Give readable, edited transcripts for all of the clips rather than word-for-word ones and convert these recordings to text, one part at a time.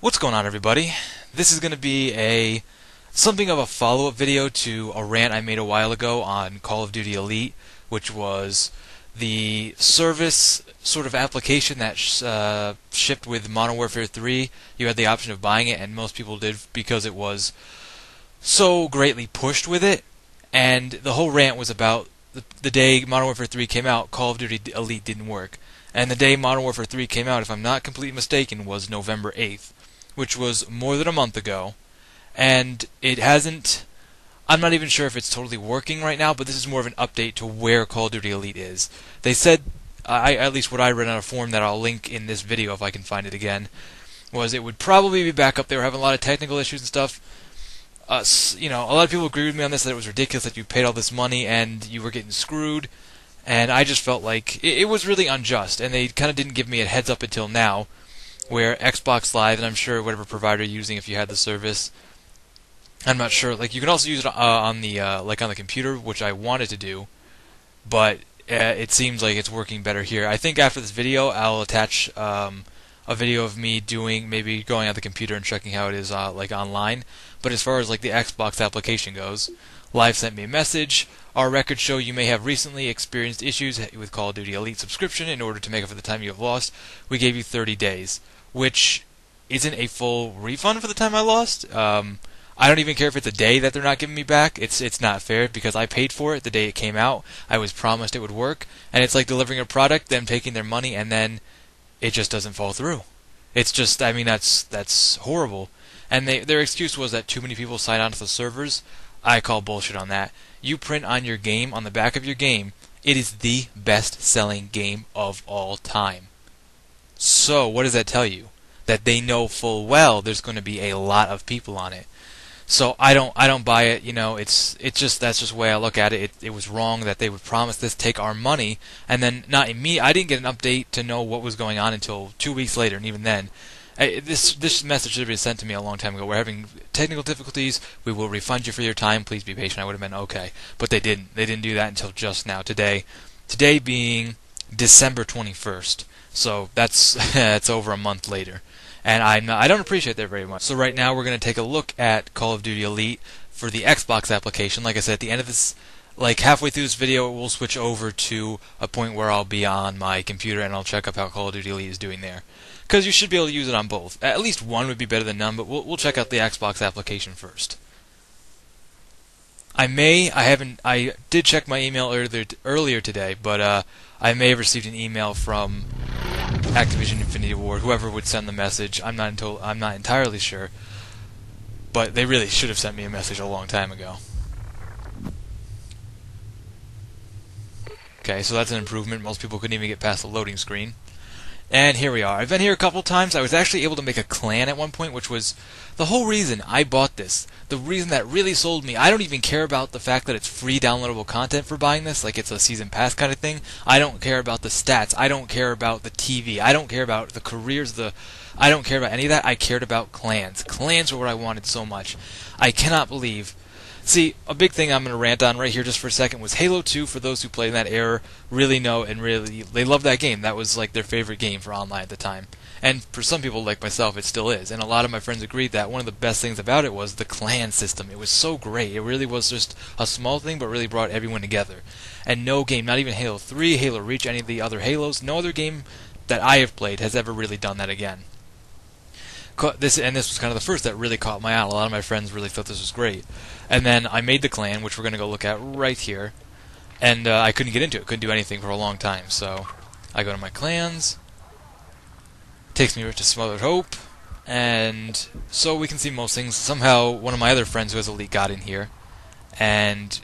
What's going on, everybody? This is going to be something of a follow-up video to a rant I made a while ago on Call of Duty Elite, which was the service sort of application that shipped with Modern Warfare 3. You had the option of buying it, and most people did because it was so greatly pushed with it. And the whole rant was about the day Modern Warfare 3 came out, Call of Duty Elite didn't work. And the day Modern Warfare 3 came out, if I'm not completely mistaken, was November 8th. Which was more than a month ago, and it hasn't. I'm not even sure if it's totally working right now, but this is more of an update to where Call of Duty Elite is. They said, at least what I read on a forum that I'll link in this video if I can find it again, was it would probably be back up. They were having a lot of technical issues and stuff. A lot of people agreed with me on this, that it was ridiculous that you paid all this money and you were getting screwed, and I just felt like it was really unjust, and they kind of didn't give me a heads up until now, where Xbox Live, and I'm sure whatever provider you're using if you had the service, I'm not sure. Like, you can also use it on the computer, which I wanted to do, but it seems like it's working better here. I think after this video, I'll attach a video of me maybe going on the computer and checking how it is online. But as far as the Xbox application goes, Live sent me a message. Our records show you may have recently experienced issues with Call of Duty Elite subscription. In order to make up for the time you have lost, we gave you 30 days. Which isn't a full refund for the time I lost. I don't even care if it's a day that they're not giving me back. It's not fair because I paid for it the day it came out. I was promised it would work, and it's like delivering a product, them taking their money, and then it just doesn't fall through. It's just, I mean, that's horrible. And their excuse was that too many people sign on to the servers. I call bullshit on that. You print on your game, on the back of your game, it is the best-selling game of all time. So, what does that tell you? That they know full well there's going to be a lot of people on it. So I don't buy it. That's just the way I look at it. It was wrong that they would promise this, take our money, and then not in me. I didn't get an update to know what was going on until 2 weeks later, and even then, this message should have been sent to me a long time ago. We're having technical difficulties. We will refund you for your time. Please be patient. I would have been okay, but they didn't. They didn't do that until just now, today. Today being December 21st. So that's over a month later, and I don't appreciate that very much. So right now we're going to take a look at Call of Duty Elite for the Xbox application. Like I said, at the end of this, halfway through this video, we'll switch over to a point where I'll be on my computer and I'll check up how Call of Duty Elite is doing there, because you should be able to use it on both. At least one would be better than none, but we'll check out the Xbox application first. I did check my email earlier today, but I may have received an email from Activision Infinity Ward, whoever would send the message. I'm not entirely sure, but they really should have sent me a message a long time ago. Okay, so that's an improvement. Most people couldn't even get past the loading screen. And here we are. I've been here a couple times. I was actually able to make a clan at one point, which was the whole reason I bought this. The reason that really sold me. I don't even care about the fact that it's free downloadable content for buying this, like it's a season pass kind of thing. I don't care about the stats. I don't care about the TV. I don't care about the careers. I don't care about any of that. I cared about clans. Clans were what I wanted so much. I cannot believe. See, a big thing I'm going to rant on right here just for a second was Halo 2. For those who played in that era, really know and really they love that game. That was like their favorite game for online at the time. And for some people like myself, it still is. And a lot of my friends agreed that one of the best things about it was the clan system. It was so great. It really was just a small thing, but really brought everyone together. And no game, not even Halo 3, Halo Reach, any of the other Halos, no other game that I have played has ever really done that again. This was kind of the first that really caught my eye. A lot of my friends really thought this was great. And then I made the clan, which we're going to go look at right here. And I couldn't get into it. Couldn't do anything for a long time. So I go to my clans. Takes me right to Smothered Hope. And so we can see most things. Somehow one of my other friends who has Elite got in here. And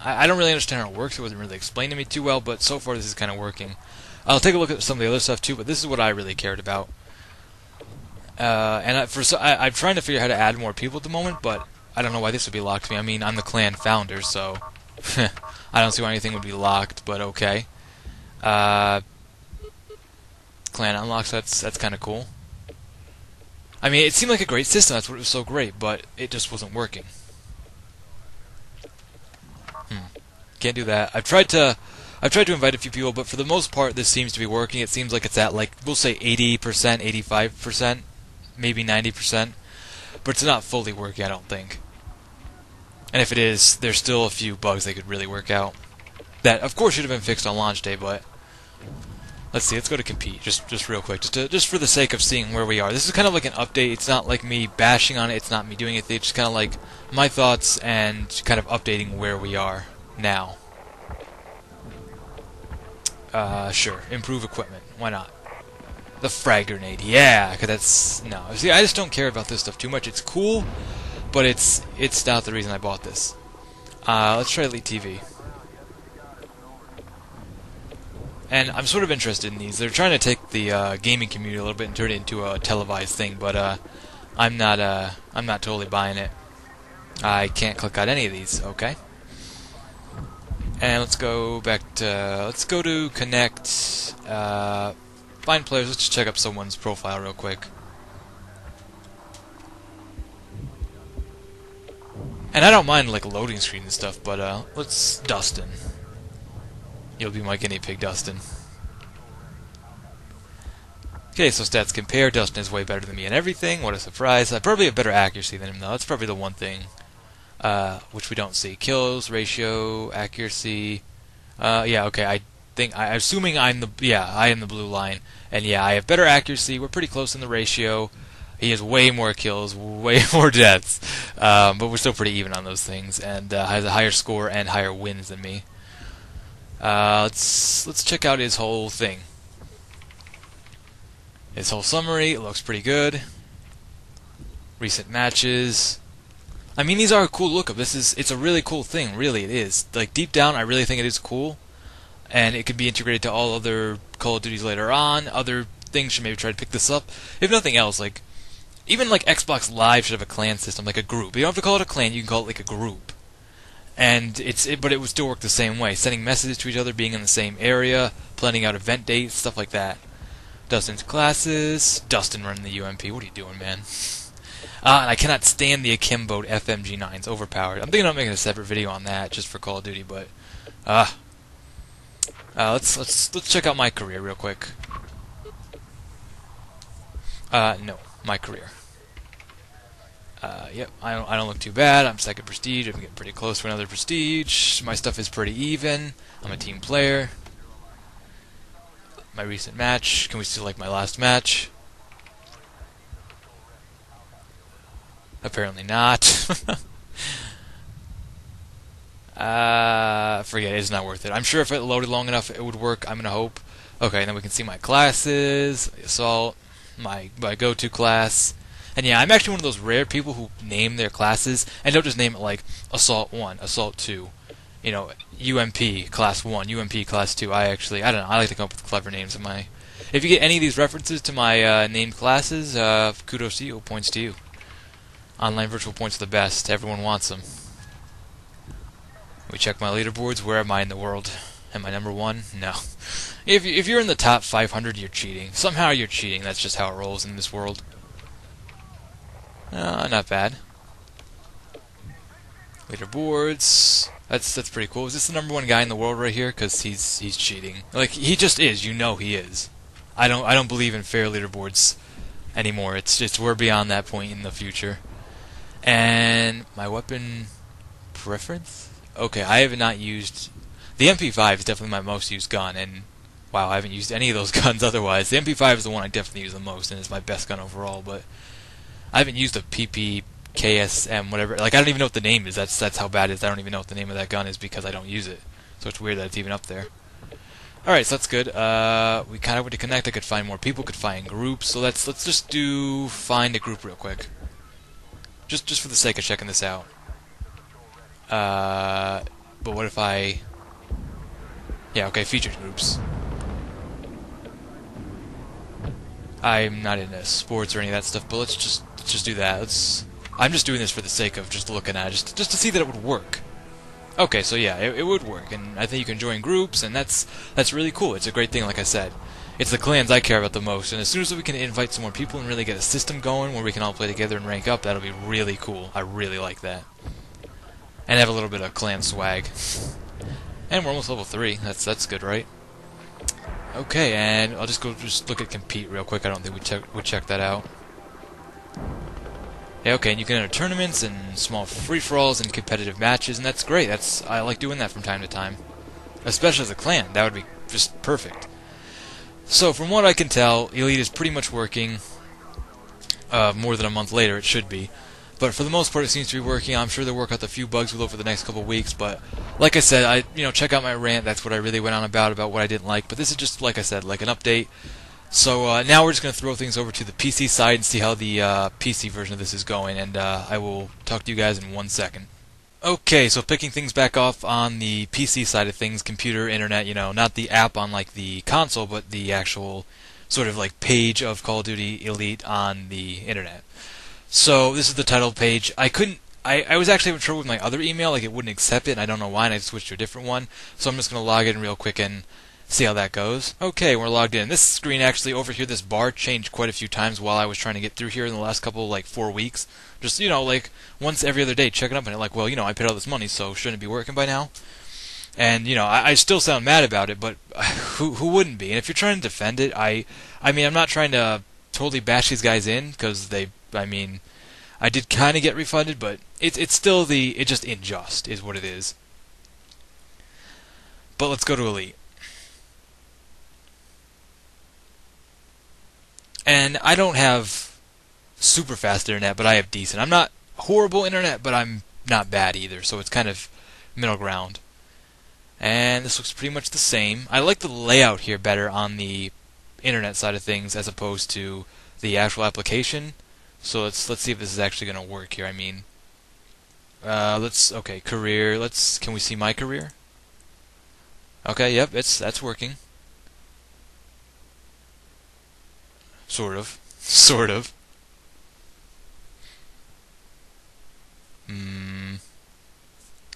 I don't really understand how it works. It wasn't really explained to me too well. But so far this is kind of working. I'll take a look at some of the other stuff too. But this is what I really cared about. I'm trying to figure out how to add more people at the moment, but I don't know why this would be locked to me. I mean, I'm the clan founder, so I don't see why anything would be locked, but okay. Clan unlocks, that's kind of cool. I mean, it seemed like a great system, that's what was so great, but it just wasn't working. Can't do that. I've tried to invite a few people, but for the most part, this seems to be working. It seems like it's at, we'll say 80%, 85%. maybe 90%, but it's not fully working, I don't think. And if it is, there's still a few bugs they could really work out. That, of course, should have been fixed on launch day, but let's see. Let's go to compete, just real quick, just for the sake of seeing where we are. This is kind of like an update. It's not like me bashing on it. It's not me doing anything. It's just kind of like my thoughts and kind of updating where we are now. Sure. Improve equipment. Why not? The frag grenade. Yeah, because that's... No. See, I just don't care about this stuff too much. It's cool, but it's not the reason I bought this. Let's try Elite TV. And I'm sort of interested in these. They're trying to take the gaming community a little bit and turn it into a televised thing, but I'm not totally buying it. I can't click on any of these. Okay. And let's go back to... let's go to connect... find players. Let's just check up someone's profile real quick. And I don't mind like loading screen and stuff, but let's... Dustin. You'll be my guinea pig, Dustin. Okay, so stats compare. Dustin is way better than me in everything. What a surprise. I probably have better accuracy than him, though. That's probably the one thing which we don't see. Kills, ratio, accuracy. Yeah, okay. I'm assuming I'm the... Yeah, I am the blue line. And yeah, I have better accuracy. We're pretty close in the ratio. He has way more kills, way more deaths. But we're still pretty even on those things. And has a higher score and higher wins than me. Let's check out his whole thing. His whole summary, it looks pretty good. Recent matches. I mean, these are a cool lookup. It's a really cool thing, really it is. Like deep down, I really think it is cool. And it could be integrated to all other Call of Duties later on. Other things should maybe try to pick this up. If nothing else, like even like Xbox Live should have a clan system, like a group. You don't have to call it a clan, you can call it like a group. And but it would still work the same way. Sending messages to each other, being in the same area, planning out event dates, stuff like that. Dustin's classes. Dustin running the UMP. What are you doing, man? And I cannot stand the Akimbo FMG9. It's overpowered. I'm thinking about making a separate video on that just for Call of Duty, but let's check out my career real quick. No, my career. Yep, I don't look too bad. I'm second prestige. I'm getting pretty close for another prestige. My stuff is pretty even. I'm a team player. My recent match. Can we still like my last match? Apparently not. Forget it. It's not worth it. I'm sure if it loaded long enough, it would work. I'm gonna hope. Okay, and then we can see my classes. Assault. My go-to class. And yeah, I'm actually one of those rare people who name their classes and don't just name it like Assault 1, Assault 2, you know, UMP Class 1, UMP Class 2. I don't know, I like to come up with clever names. If you get any of these references to my named classes, kudos to you, points to you. Online virtual points are the best. Everyone wants them. We check my leaderboards. Where am I in the world? Am I number 1? No. If you're in the top 500, you're cheating. Somehow you're cheating. That's just how it rolls in this world. Not bad. Leaderboards. That's pretty cool. Is this the number 1 guy in the world right here? Because he's cheating. Like he just is. You know he is. I don't believe in fair leaderboards anymore. It's we're beyond that point in the future. And my weapon preference. Okay, I have not used the MP5 is definitely my most used gun, and wow, I haven't used any of those guns otherwise. The MP5 is the one I definitely use the most, and it's my best gun overall. But I haven't used a PPKSM, whatever. Like I don't even know what the name is. That's how bad it is. I don't even know what the name of that gun is because I don't use it. So it's weird that it's even up there. All right, so that's good. We kind of went to connect. I could find more people. Could find groups. So let's just do find a group real quick. Just for the sake of checking this out. But what if I... Yeah, okay, featured groups. I'm not into sports or any of that stuff, but let's just do that. I'm just doing this for the sake of just looking at it, just to see that it would work. Okay, so yeah, it would work, and I think you can join groups, and that's really cool. It's a great thing, like I said. It's the clans I care about the most, and as soon as we can invite some more people and really get a system going where we can all play together and rank up, that'll be really cool. I really like that. And have a little bit of clan swag. And we're almost level 3. That's good, right? Okay, and I'll just look at compete real quick. I don't think we check that out. Yeah, okay, and you can enter tournaments and small free-for-alls and competitive matches, and that's great. I like doing that from time to time, especially as a clan. That would be just perfect. So from what I can tell, Elite is pretty much working. More than a month later, it should be. But for the most part, it seems to be working. I'm sure they'll work out the few bugs we'll over the next couple of weeks. But like I said, check out my rant. That's what I really went on about what I didn't like. But this is just, like I said, like an update. So now we're just going to throw things over to the PC side and see how the PC version of this is going. And I will talk to you guys in 1 second. Okay, so picking things back off on the PC side of things, computer, internet, not the app on like the console, but the actual sort of like page of Call of Duty Elite on the internet. So this is the title page. I was actually having trouble with my other email, like it wouldn't accept it, and I don't know why, and I switched to a different one. So I'm just going to log in real quick and see how that goes. Okay, we're logged in. This screen actually over here, this bar changed quite a few times while I was trying to get through here in the last couple, like 4 weeks. Just, like once every other day checking up on it, like, well, I paid all this money, so shouldn't it be working by now? And, I still sound mad about it, but who wouldn't be? And if you're trying to defend it, I mean, I'm not trying to totally bash these guys in, because I did kind of get refunded, but it's still it's just unjust, is what it is. But let's go to Elite. And I don't have super fast internet, but I have decent. I'm not horrible internet, but I'm not bad either, so it's kind of middle ground. And this looks pretty much the same. I like the layout here better on the internet side of things as opposed to the actual application. So let's see if this is actually going to work here. Okay, career. Can we see my career? Okay, yep, that's working. Sort of. Sort of.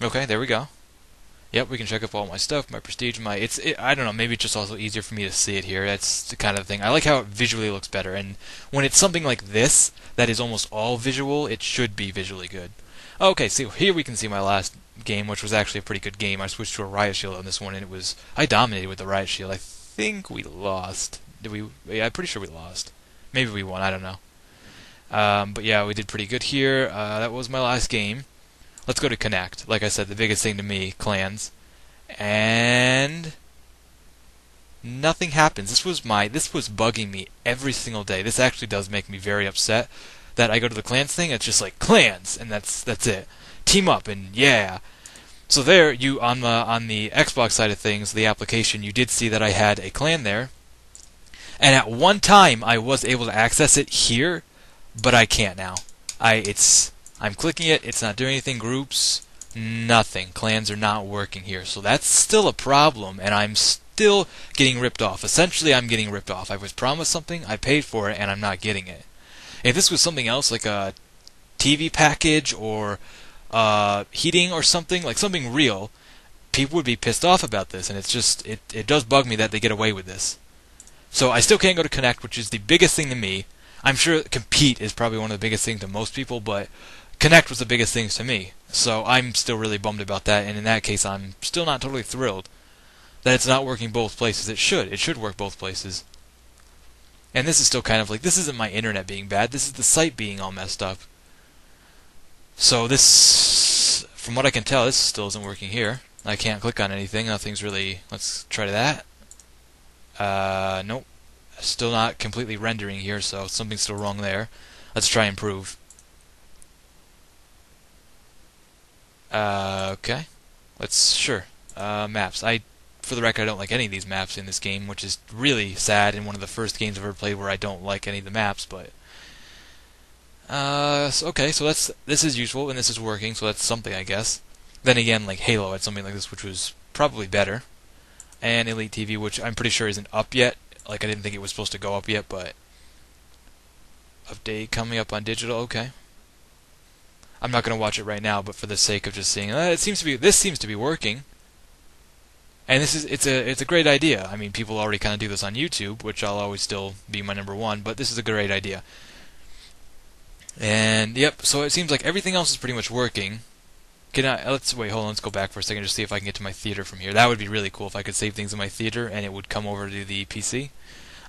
Okay, there we go. Yep, we can check up all my stuff, my prestige, I don't know, maybe it's just also easier for me to see it here. That's the kind of thing. I like how it visually looks better, and when it's something like this, that is almost all visual, it should be visually good. Okay, so here we can see my last game, which was actually a pretty good game. I switched to a riot shield on this one, and I dominated with the riot shield. I think we lost. Did we? Yeah, I'm pretty sure we lost. Maybe we won, I don't know. But yeah, we did pretty good here. That was my last game. Let's go to Connect. Like I said, the biggest thing to me, clans. And nothing happens. This was bugging me every single day. This actually does make me very upset that I go to the clans thing, it's just like clans, and that's it. Team up, and yeah. So there, on the Xbox side of things, the application, you did see that I had a clan there. And at one time I was able to access it here, but I can't now. I'm clicking it, it's not doing anything. Groups, nothing. Clans are not working here. So that's still a problem, and I'm still getting ripped off. Essentially, I'm getting ripped off. I was promised something, I paid for it, and I'm not getting it. If this was something else, like a TV package or heating or something, like something real, people would be pissed off about this, and it does bug me that they get away with this. So I still can't go to Connect, which is the biggest thing to me. I'm sure Compete is probably one of the biggest things to most people, but Connect was the biggest things to me. So I'm still really bummed about that, and in that case I'm still not totally thrilled that it's not working both places. It should work both places. And this is still kind of like, this isn't my internet being bad, this is the site being all messed up. So this, from what I can tell, this still isn't working here. I can't click on anything, nothing's really, let's try that. Nope. Still not completely rendering here, so something's still wrong there. Let's try improve. Okay. Sure. Maps. For the record, I don't like any of these maps in this game, which is really sad in one of the first games I've ever played where I don't like any of the maps, but okay, so this is useful and this is working, so that's something, I guess. Then again, like Halo had something like this which was probably better. And Elite TV, which I'm pretty sure isn't up yet. Like, I didn't think it was supposed to go up yet, but update coming up on digital, okay. I'm not going to watch it right now, but for the sake of just seeing, this seems to be working. And it's a great idea. I mean, people already kind of do this on YouTube, which I'll always still be my #1, but this is a great idea. And yep, so it seems like everything else is pretty much working. Let's wait, hold on, let's go back for a second, just see if I can get to my theater from here. That would be really cool if I could save things in my theater and it would come over to the PC.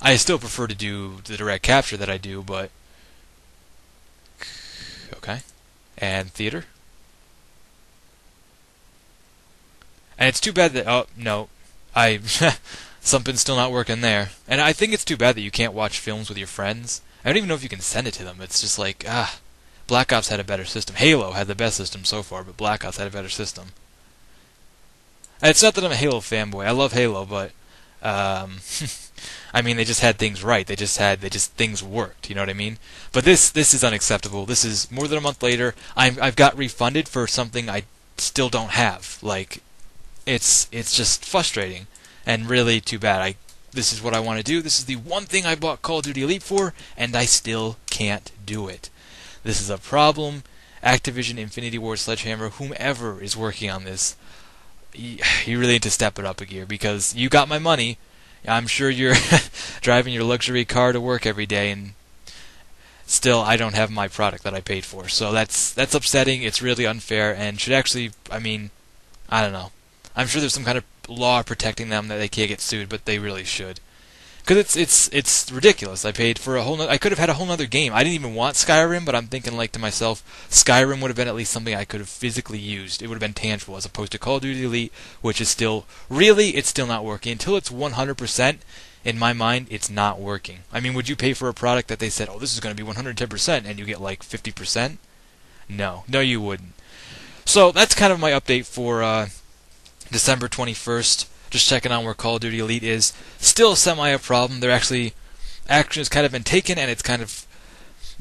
I still prefer to do the direct capture that I do, but and theater. And it's too bad that, oh, no, something's still not working there. And I think it's too bad that you can't watch films with your friends. I don't even know if you can send it to them. It's just like, Black Ops had a better system. Halo had the best system so far, but Black Ops had a better system. And it's not that I'm a Halo fanboy. I love Halo, but I mean, they just had things right. Things worked. You know what I mean? But this is unacceptable. This is more than a month later. I've got refunded for something I still don't have. Like, it's just frustrating and really too bad. This is what I want to do. This is the one thing I bought Call of Duty Elite for, and I still can't do it. This is a problem. Activision, Infinity Ward, Sledgehammer, whomever is working on this, you really need to step it up a gear, because you got my money. I'm sure you're driving your luxury car to work every day, and still I don't have my product that I paid for. So that's upsetting. It's really unfair, and should actually, I mean, I don't know. I'm sure there's some kind of law protecting them that they can't get sued, but they really should. Because it's ridiculous. I paid for I could have had a whole other game. I didn't even want Skyrim, but I'm thinking like to myself, Skyrim would have been at least something I could have physically used. It would have been tangible, as opposed to Call of Duty Elite, which is still, really, it's still not working. Until it's 100%, in my mind, it's not working. I mean, would you pay for a product that they said, oh, this is going to be 110%, and you get like 50%? No, you wouldn't. So that's kind of my update for December 21st. Just checking on where Call of Duty Elite is. Still semi a problem. Action has kind of been taken, and it's kind of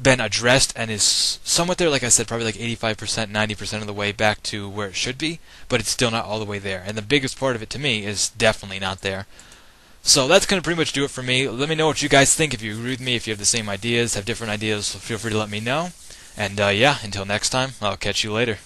been addressed, and is somewhat there. Like I said, probably like 85%, 90% of the way back to where it should be, but it's still not all the way there. And the biggest part of it to me is definitely not there. So that's going to pretty much do it for me. Let me know what you guys think. If you agree with me, if you have the same ideas, have different ideas, feel free to let me know. And yeah, until next time, I'll catch you later.